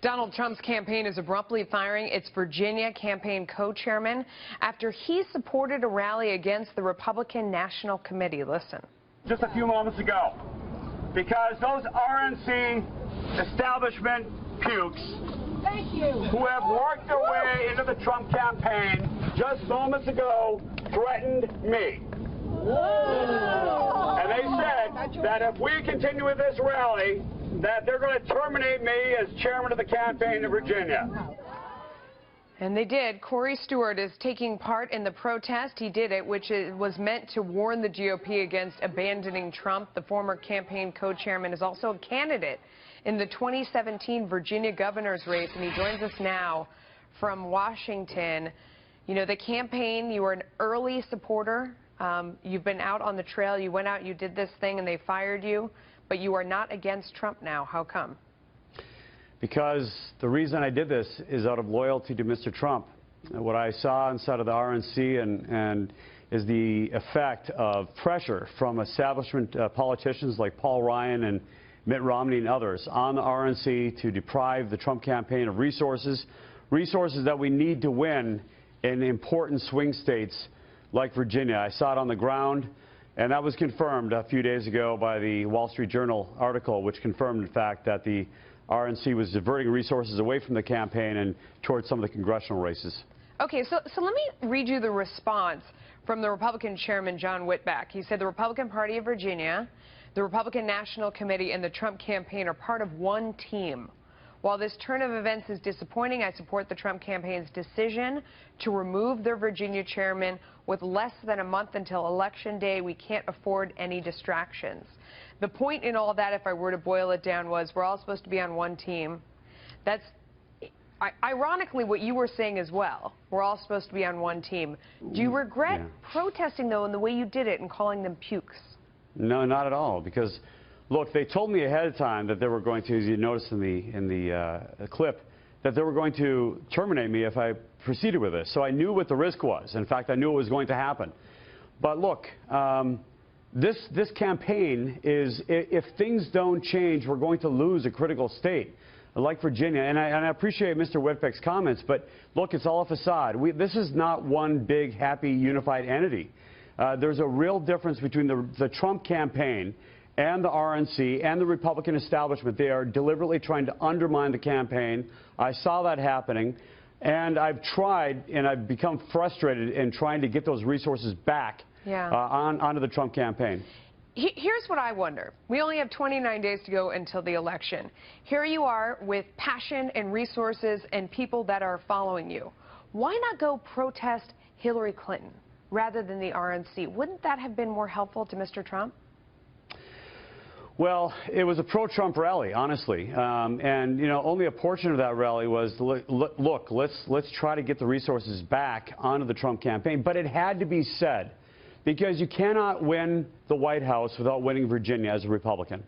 Donald Trump's campaign is abruptly firing its Virginia campaign co-chairman after he supported a rally against the Republican National Committee. Listen. Just a few moments ago, because those RNC establishment pukes who have worked their way into the Trump campaign just moments ago threatened me. And they said that if we continue with this rally, that they're going to terminate me as chairman of the campaign in Virginia. And they did. Corey Stewart is taking part in the protest. He did it, which was meant to warn the GOP against abandoning Trump. The former campaign co-chairman is also a candidate in the 2017 Virginia governor's race, and he joins us now from Washington. You know, the campaign, you were an early supporter. You've been out on the trail. You went out, you did this thing, and they fired you. But you are not against Trump now. How come? Because the reason I did this is out of loyalty to Mr. Trump. What I saw inside of the RNC and is the effect of pressure from establishment politicians like Paul Ryan and Mitt Romney and others on the RNC to deprive the Trump campaign of resources that we need to win in important swing states like Virginia. I saw it on the ground. And that was confirmed a few days ago by the Wall Street Journal article, which confirmed, in fact, that the RNC was diverting resources away from the campaign and towards some of the congressional races. Okay, so let me read you the response from the Republican chairman, John Whitbeck. He said the Republican Party of Virginia, the Republican National Committee, and the Trump campaign are part of one team. While this turn of events is disappointing, I support the Trump campaign's decision to remove their Virginia chairman with less than a month until Election Day. We can't afford any distractions. The point in all that, if I were to boil it down, was we're all supposed to be on one team. That's ironically what you were saying as well. We're all supposed to be on one team. Do you regret protesting, though, in the way you did it and calling them pukes? No, not at all, because look, they told me ahead of time that they were going to, as you noticed in the clip, that they were going to terminate me if I proceeded with this. So I knew what the risk was. In fact, I knew it was going to happen. But look, this campaign is, if things don't change, we're going to lose a critical state like Virginia. And I appreciate Mr. Whitbeck's comments, but look, it's all a facade. This is not one big, happy, unified entity. There's a real difference between the Trump campaign and the RNC and the Republican establishment. They are deliberately trying to undermine the campaign. I saw that happening, and I've tried and I've become frustrated in trying to get those resources back onto the Trump campaign. Here's what I wonder. We only have 29 days to go until the election. Here you are with passion and resources and people that are following you. Why not go protest Hillary Clinton rather than the RNC? Wouldn't that have been more helpful to Mr. Trump? Well, it was a pro-Trump rally, honestly, and you know, only a portion of that rally was look, let's try to get the resources back onto the Trump campaign. But it had to be said, because you cannot win the White House without winning Virginia as a Republican,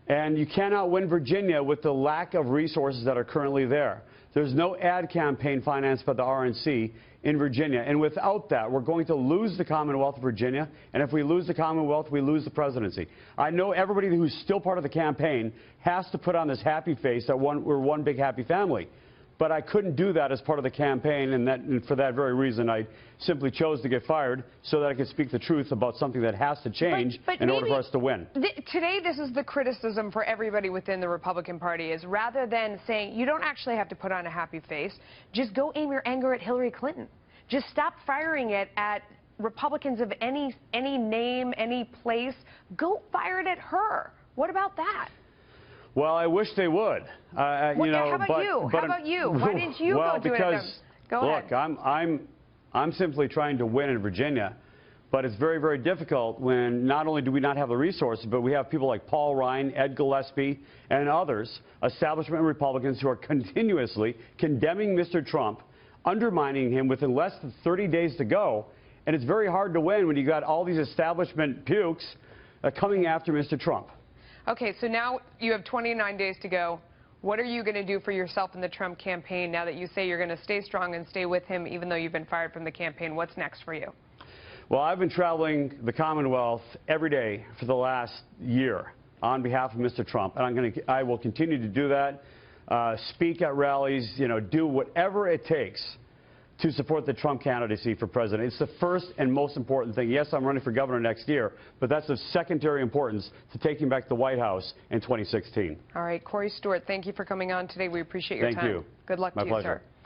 and you cannot win Virginia with the lack of resources that are currently there. There's no ad campaign financed by the RNC in Virginia, and without that, we're going to lose the Commonwealth of Virginia, and if we lose the Commonwealth, we lose the presidency. I know everybody who's still part of the campaign has to put on this happy face that we're one big happy family, but I couldn't do that as part of the campaign, and for that very reason, I simply chose to get fired so that I could speak the truth about something that has to change in order for us to win. Today, this is the criticism for everybody within the Republican Party, is rather than saying you don't actually have to put on a happy face, just go aim your anger at Hillary Clinton. Just stop firing it at Republicans of any name, any place. Go fire it at her. What about that? Well, I wish they would. You know, how about you? How about you? Why didn't you go do it? Go ahead. Look, I'm simply trying to win in Virginia, but it's very, very difficult when not only do we not have the resources, but we have people like Paul Ryan, Ed Gillespie, and others, establishment Republicans, who are continuously condemning Mr. Trump, undermining him within less than 30 days to go. And it's very hard to win when you got all these establishment pukes coming after Mr. Trump. Okay, so now you have 29 days to go. What are you going to do for yourself in the Trump campaign now that you say you're going to stay strong and stay with him even though you've been fired from the campaign? What's next for you? Well, I've been traveling the Commonwealth every day for the last year on behalf of Mr. Trump, and I will continue to do that. speak at rallies, do whatever it takes to support the Trump candidacy for president. It's the first and most important thing. Yes, I'm running for governor next year, but that's of secondary importance to taking back the White House in 2016. All right, Corey Stewart, thank you for coming on today. We appreciate your time. Thank you. Good luck My to you, pleasure. sir.